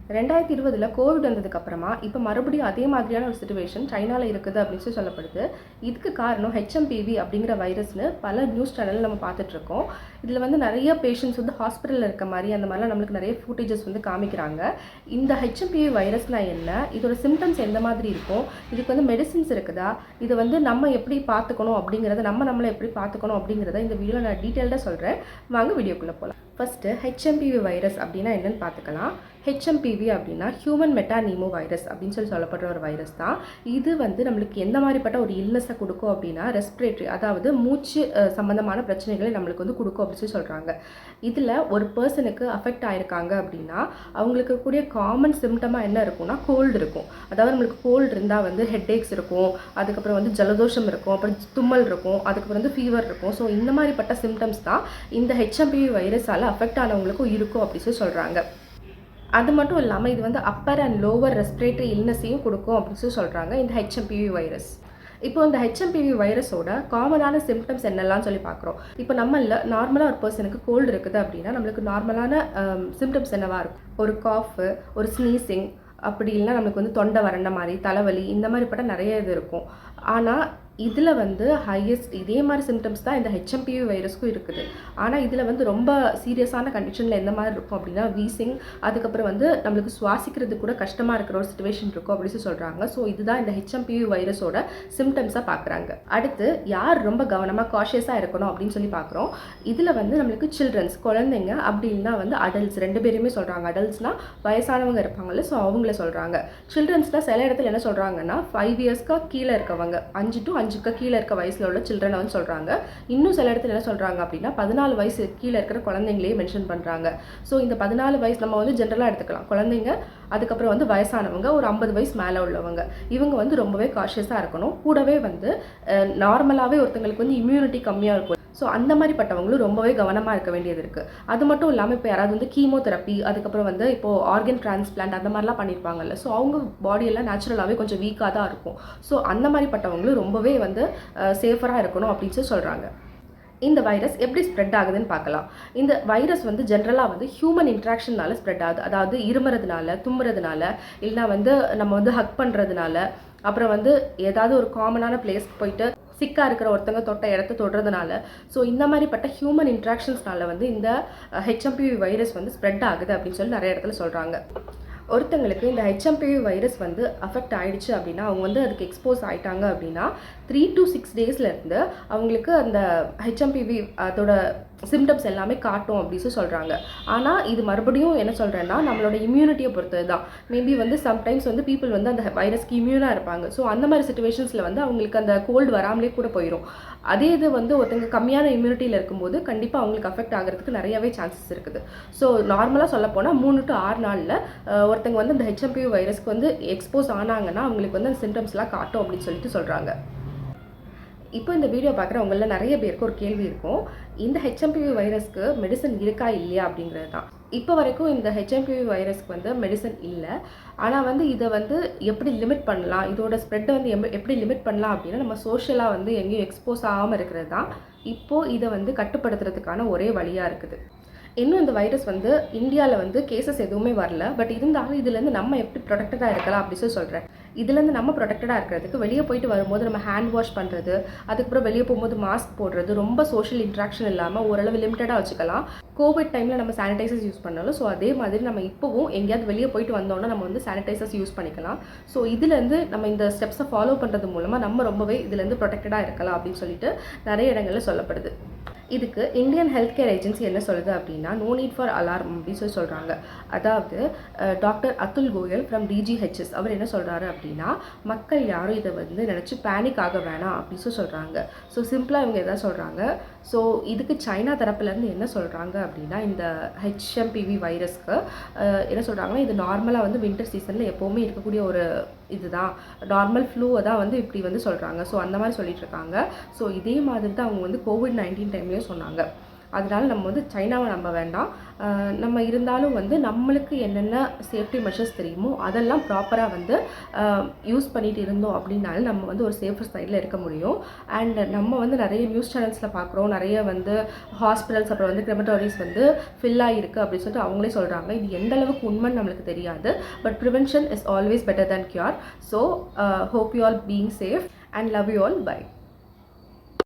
2020 Covid வந்ததுக்கப்புறமா இப்போ மறுபடியும் அதே மாதிரியான ஒரு சிச்சுவேஷன் சைனாவில் இருக்குது அப்படின்னு சொல்லப்படுது. இதுக்கு காரணம் ஹெச்எம்பிவி அப்படிங்கிற வைரஸ்னு பல நியூஸ் சேனல் நம்ம பார்த்துட்ருக்கோம். இதில் வந்து நிறைய பேஷண்ட்ஸ் வந்து ஹாஸ்பிட்டலில் இருக்க மாதிரி அந்த மாதிரிலாம் நம்மளுக்கு நிறைய ஃபுட்டேஜஸ் வந்து காமிக்கிறாங்க. இந்த ஹெச்எம்பிவி வைரஸ்னால் என்ன, இதோட சிம்டம்ஸ் எந்த மாதிரி இருக்கும், இதுக்கு வந்து மெடிசின்ஸ் இருக்குதா, இதை வந்து நம்ம எப்படி பார்த்துக்கணும் அப்படிங்கிறத நம்மளை எப்படி பார்த்துக்கணும் அப்படிங்கிறத இந்த வீடியோவில் நான் டீட்டெயில்டாக சொல்கிறேன். வாங்க வீடியோக்குள்ளே போகலாம். ஃபஸ்ட்டு ஹெச்எம்பிவி வைரஸ் அப்படின்னா என்னென்னு பார்த்துக்கலாம். ஹெச்எம்பிவி அப்படின்னா ஹியூமன் மெட்டானீமோ வைரஸ் அப்படின்னு சொல்லப்படுற ஒரு வைரஸ் தான். இது வந்து நம்மளுக்கு எந்த மாதிரிப்பட்ட ஒரு இல்னஸை கொடுக்கும் அப்படின்னா ரெஸ்பிரேட்டரி, அதாவது மூச்சு சம்மந்தமான பிரச்சனைகளை நம்மளுக்கு வந்து கொடுக்கும் அப்படின்னு சொல்கிறாங்க. இதில் ஒரு பர்சனுக்கு அஃபெக்ட் ஆகிருக்காங்க அப்படின்னா அவங்களுக்கு கூடிய காமன் சிம்டமாக என்ன இருக்கும்னா கோல்டு இருக்கும். அதாவது நம்மளுக்கு கோல்டு இருந்தால் வந்து ஹெட்ஏக்ஸ் இருக்கும், அதுக்கப்புறம் வந்து ஜலதோஷம் இருக்கும், அப்புறம் தும்மல் இருக்கும், அதுக்கப்புறம் வந்து ஃபீவர் இருக்கும். ஸோ இந்த மாதிரிப்பட்ட சிம்டம்ஸ் தான் இந்த ஹெச்எம்பிவி வைரஸால் அஃபெக்ட் ஆனவங்களுக்கும் இருக்கும் அப்படின்னு சொல்கிறாங்க. அது மட்டும் இல்லாமல் இது வந்து அப்பர் அண்ட் லோவர் ரெஸ்பிரேட்டரி இல்னஸையும் கொடுக்கும் அப்படின்னு சொல்கிறாங்க இந்த ஹெச்எம்பிவி வைரஸ். இப்போ இந்த ஹெச்எம்பிவி வைரஸோட காமனான சிம்டம்ஸ் என்னெல்லாம் சொல்லி பார்க்குறோம். இப்போ நார்மலாக ஒரு பர்சனுக்கு கோல்டு இருக்குது அப்படின்னா நம்மளுக்கு நார்மலான சிம்டம்ஸ் என்னவாக இருக்கும், ஒரு காஃபு, ஒரு ஸ்னீசிங், அப்படி இல்லைனா நம்மளுக்கு வந்து தொண்டை வறண்ட மாதிரி, தலைவலி, இந்த மாதிரிப்பட்ட நிறைய இது இருக்கும். ஆனால் இதில் வந்து ஹையஸ்ட் இதே மாதிரி சிம்டம்ஸ் தான் இந்த ஹெச்எம்பிவி வைரஸ்க்கும் இருக்குது. ஆனால் இதில் வந்து ரொம்ப சீரியஸான கண்டிஷனில் எந்த மாதிரி இருக்கும் அப்படின்னா வீசிங், அதுக்கப்புறம் வந்து நம்மளுக்கு சுவாசிக்கிறது கூட கஷ்டமாக இருக்கிற ஒரு சிச்சுவேஷன் இருக்கும் அப்படின்னு சொல்கிறாங்க. ஸோ இதுதான் இந்த ஹெச்எம்பிவி வைரஸோட சிம்டம்ஸாக பார்க்குறாங்க. அடுத்து யார் ரொம்ப கவனமாக காஷியஸாக இருக்கணும் அப்படின்னு சொல்லி பார்க்குறோம். இதில் வந்து நம்மளுக்கு சில்ட்ரன்ஸ், குழந்தைங்க, அப்படி இல்லைனா வந்து அடல்ட்ஸ், ரெண்டு பேருமே சொல்கிறாங்க. அடல்ட்ஸ்னால் வயசானவங்க இருப்பாங்கல்ல, ஸோ அவங்கள சொல்கிறாங்க. சில்ட்ரன்ஸ்னால் சில இடத்துல என்ன சொல்கிறாங்கன்னா 5 இயர்ஸ்க்கு கீழே இருக்கவங்க, 5 to 5க்கு கீழே இருக்க வயசில் உள்ள சில்ட்ரனை வந்து சொல்கிறாங்க. இன்னும் சில இடத்துல என்ன சொல்கிறாங்க அப்படின்னா 14 வயசு கீழே இருக்கிற குழந்தைங்களே மென்ஷன் பண்ணுறாங்க. ஸோ இந்த 14 வயசு நம்ம வந்து ஜென்ரலாக எடுத்துக்கலாம். குழந்தைங்க, அதுக்கப்புறம் வந்து வயசானவங்க, ஒரு 50 வயசு மேலே உள்ளவங்க, இவங்க வந்து ரொம்பவே காஷியஸாக இருக்கணும். கூடவே வந்து நார்மலாகவே ஒருத்தங்களுக்கு வந்து இம்யூனிட்டி கம்மியாக இருக்கும். ஸோ அந்த மாதிரிப்பட்டவங்களும் ரொம்பவே கவனமாக இருக்க வேண்டியது இருக்குது. அது மட்டும் இல்லாமல் இப்போ யாராவது வந்து கீமோதெரப்பி, அதுக்கப்புறம் வந்து இப்போது ஆர்கன் டிரான்ஸ்பிளான்ட் அந்த மாதிரிலாம் பண்ணியிருப்பாங்கல்ல, ஸோ அவங்க பாடியெல்லாம் நேச்சுரலாகவே கொஞ்சம் வீக்காக தான் இருக்கும். ஸோ அந்த மாதிரிப்பட்டவங்களும் ரொம்பவே வந்து சேஃபராக இருக்கணும் அப்படின்னு சொல்கிறாங்க. இந்த வைரஸ் எப்படி ஸ்ப்ரெட் ஆகுதுன்னு பார்க்கலாம். இந்த வைரஸ் வந்து ஜென்ரலாக வந்து ஹியூமன் இன்ட்ராக்ஷன்னால ஸ்ப்ரெட் ஆகுது. அதாவது இருமுறதுனால, தும்முறதுனால, இல்லைனா வந்து நம்ம வந்து ஹக் பண்ணுறதுனால, அப்புறம் வந்து ஏதாவது ஒரு காமனான பிளேஸ்க்கு போயிட்டு சிக்காக இருக்கிற ஒருத்தங்க தொட்ட இடத்த தொடுறதுனால, ஸோ இந்த மாதிரிப்பட்ட ஹியூமன் இன்ட்ராக்ஷன்ஸ்னால வந்து இந்த ஹெச்எம்பிவி வைரஸ் வந்து ஸ்ப்ரெட் ஆகுது அப்படின்னு சொல்லி நிறைய இடத்துல சொல்கிறாங்க. ஒருத்தங்களுக்கு இந்த ஹெச்எம்பிவி வைரஸ் வந்து அஃபெக்ட் ஆகிடுச்சு அப்படின்னா, அவங்க வந்து அதுக்கு எக்ஸ்போஸ் ஆகிட்டாங்க அப்படின்னா 3 to 6 டேஸ்லேருந்து அவங்களுக்கு அந்த ஹெச்எம்பிவி அதோட சிம்டம்ஸ் எல்லாமே காட்டும் அப்படின்னு சொல்கிறாங்க. ஆனால் இது மறுபடியும் என்ன சொல்கிறேன்னா நம்மளோட இம்யூனிட்டியை பொறுத்தது தான். மேபி வந்து சம்டைம்ஸ் வந்து பீப்புள் வந்து அந்த வைரஸ்க்கு இம்யூனாக இருப்பாங்க. ஸோ அந்த மாதிரி சிச்சுவேஷன்ஸில் வந்து அவங்களுக்கு அந்த கோல்டு வராமலே கூட போயிடும். அதே இது வந்து ஒருத்தங்க கம்மியான இம்யூனிட்டியில் இருக்கும்போது கண்டிப்பாக அவங்களுக்கு அஃபெக்ட் ஆகிறதுக்கு நிறையவே சான்சஸ் இருக்குது. ஸோ நார்மலாக சொல்ல போனால் 3 to 6 நாளில் ஒருத்தங்க வந்து அந்த ஹெச்எம்பிவி வைரஸ்க்கு வந்து எக்ஸ்போஸ் ஆனாங்கன்னா அவங்களுக்கு வந்து அந்த சிம்டம்ஸ்லாம் காட்டும் அப்படின்னு சொல்லிட்டு சொல்கிறாங்க. இப்போ இந்த வீடியோ பார்க்குறவங்கள நிறைய பேருக்கு ஒரு கேள்வி இருக்கும், இந்த ஹெச்எம்பிவி வைரஸ்க்கு மெடிசன் இருக்கா இல்லையா அப்படிங்கிறது தான். இப்போ வரைக்கும் இந்த ஹெச்எம்பிவி வைரஸ்க்கு வந்து மெடிசன் இல்லை. ஆனால் வந்து இதை வந்து எப்படி லிமிட் பண்ணலாம், இதோட ஸ்ப்ரெட்டை வந்து எப்படி லிமிட் பண்ணலாம் அப்படின்னா நம்ம சோஷியலாக வந்து எங்கேயும் எக்ஸ்போஸ் ஆகாமல் இருக்கிறது தான் இப்போது இதை வந்து கட்டுப்படுத்துறதுக்கான ஒரே வழியாக இருக்குது. இன்னும் இந்த வைரஸ் வந்து இந்தியாவில் வந்து கேசஸ் எதுவுமே வரல. பட் இருந்தாலும் இதுலேருந்து நம்ம எப்படி ப்ரொடெக்டடாக இருக்கலாம் அப்படின்னு சொல்கிறேன். இதுலேருந்து நம்ம ப்ரொடெக்டடாக இருக்கிறதுக்கு வெளியே போயிட்டு வரும்போது நம்ம ஹேண்ட் வாஷ் பண்ணுறது, அதுக்கப்புறம் வெளியே போகும்போது மாஸ்க் போடுறது, ரொம்ப சோஷியல் இன்ட்ராக்ஷன் இல்லாமல் ஓரளவு லிமிட்டடாக வச்சுக்கலாம். கோவிட் டைமில் நம்ம சானிடைசர்ஸ் யூஸ் பண்ணாலும், ஸோ அதே மாதிரி நம்ம இப்போவும் எங்கேயாவது வெளியே போயிட்டு வந்தோன்னா நம்ம வந்து சானிடைசர்ஸ் யூஸ் பண்ணிக்கலாம். ஸோ இதுலேருந்து நம்ம இந்த ஸ்டெப்ஸை ஃபாலோ பண்ணுறது மூலமாக நம்ம ரொம்பவே இதுலேருந்து ப்ரொடெக்டடாக இருக்கலாம் அப்படின்னு சொல்லிட்டு நிறைய இடங்களில் சொல்லப்படுது. இதுக்கு இந்தியன் ஹெல்த் கேர் ஏஜென்சி என்ன சொல்லுது அப்படின்னா நோ நீட் ஃபார் அலார்ம் அப்படின்னு சொல்கிறாங்க. அதாவது doctor Atul Goyal from DGHS அவர் என்ன சொல்கிறாரு அப்படின்னா மக்கள் யாரும் இதை வந்து நினச்சி பேனிக் ஆக வேணாம் அப்படின்னு சொல்கிறாங்க. ஸோ சிம்பிளாக இவங்க எதாவது சொல்கிறாங்க. ஸோ இதுக்கு சைனா தரப்புலேருந்து என்ன சொல்கிறாங்க அப்படின்னா இந்த ஹெச்எம்பிவி வைரஸ்க்கு என்ன சொல்கிறாங்கன்னா இது நார்மலாக வந்து வின்டர் சீசனில் எப்போவுமே இருக்கக்கூடிய ஒரு இதுதான், நார்மல் ஃப்ளூவை தான் வந்து இப்படி வந்து சொல்கிறாங்க. ஸோ அந்த மாதிரி சொல்லிட்டு இருக்காங்க. ஸோ இதே மாதிரி தான் அவங்க வந்து கோவிட்-19 டைம்லேயும் சொன்னாங்க. அதனால நம்ம வந்து சைனாவை நம்ப வேண்டாம். நம்ம இருந்தாலும் வந்து நம்மளுக்கு என்னென்ன சேஃப்டி மெஷர்ஸ் தெரியுமோ அதெல்லாம் ப்ராப்பராக வந்து யூஸ் பண்ணிட்டு இருந்தோம் அப்படின்னாலும் நம்ம வந்து ஒரு சேஃபர் சைடில் இருக்க முடியும். அண்ட் நம்ம வந்து நிறைய நியூஸ் சேனல்ஸில் பார்க்குறோம், நிறைய வந்து ஹாஸ்பிட்டல்ஸ் அப்புறம் வந்து கிரெமட்டோரிஸ் வந்து ஃபில் ஆகிருக்கு அப்படின்னு சொல்லிட்டு அவங்களே சொல்கிறாங்க. இது எந்த அளவுக்கு உண்மைன்னு நம்மளுக்கு தெரியாது. But prevention is always better than cure. So hope you all being safe and love you all. Bye.